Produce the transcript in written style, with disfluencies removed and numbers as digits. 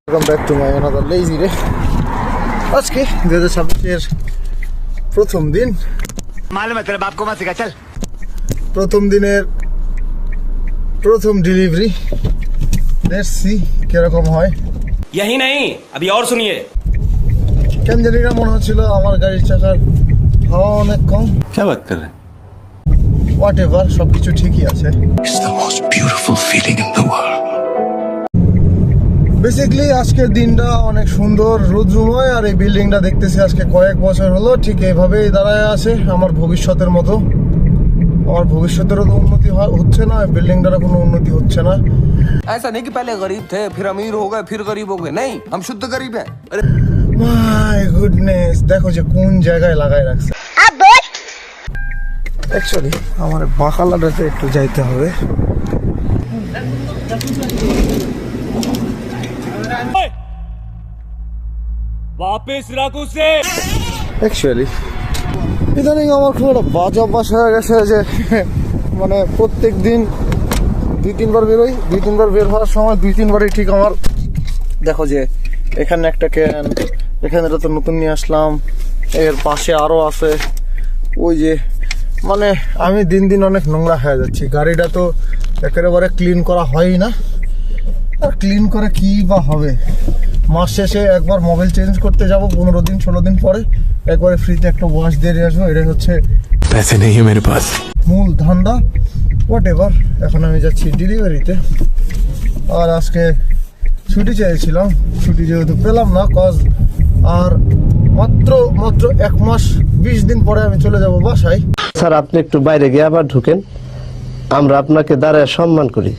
Welcome back to my another lazy day. আজকে 2026 এর প্রথম দিন। मालूम है तेरे बाप को मत सिखा चल। প্রথম দিনের প্রথম ডেলিভারি। লেটস সি কিরকম হয়। यही नहीं अभी और सुनिए। কেন জানি না মনে হচ্ছিল আমার গাড়ির চাকার হাওয়া অনেক কম। क्या बात कर रहे हैं? হোয়াট এভার, সবকিছু ঠিকই আছে। It's the most beautiful feeling in the world. Basically আজকের দিনটা অনেক সুন্দর রোদ্রুময়, আর এই বিল্ডিংটা দেখতেছি আজকে কয়েক বছর হলো ঠিক এইভাবেই দাঁড়ায় আছে। আমার ভবিষ্যতের মতো, আমার ভবিষ্যতেরও তো উন্নতি হচ্ছে না, বিল্ডিংটারও কোনো উন্নতি হচ্ছে না। ऐसा नहीं कि पहले गरीब थे फिर अमीर हो गए फिर गरीब हो गए, नहीं हम शुद्ध गरीब हैं। মাই গুডনেস, দেখো যে কোন জায়গায় লাগাই রাখছে। অ্যাকচুয়ালি আমার বাকালাটাতে একটু যাইতে হবে। वापस रख उसे। অ্যাকচুয়ালি ইদানিং আমার খুব একটা বাজে অভ্যাস হয়ে গেছে যে মানে প্রত্যেক দিন 2-3 বার বেরোই, 2-3 বার বের হওয়ার সময় 2-3 বারই ঠিক আমার দেখো যে এখানে একটা ক্যান, এখানে তো নতুন নিয়ে আসলাম, এর পাশে আরও আছে। ওই যে মানে আমি দিন দিন অনেক নোংরা হয়ে যাচ্ছি। গাড়িটা তো একেবারে ক্লিন করা হয়ই না, আর ক্লিন করে কী বা হবে। মাস শেষে একবার মোবাইল চেঞ্জ করতে যাব, 15 দিন 16 দিন পরে একবারে ফ্রিতে একটা ওয়াশ দিয়ে আসবো। এটাই হচ্ছে पैसे नहीं है मेरे पास। মূল ধান্দা। হোয়াট এভার, এখন আমি যাচ্ছি ডেলিভারিতে। আর আজকে ছুটি চেয়েছিলাম, ছুটি যেহেতু পেলাম না, কজ আর মাত্র 1 মাস 20 দিন পরে আমি চলে যাব বাসায়। স্যার আপনি একটু বাইরে গিয়ে আবার ঢুকেন, আমরা আপনাকে দাঁড়ায় সম্মান করি।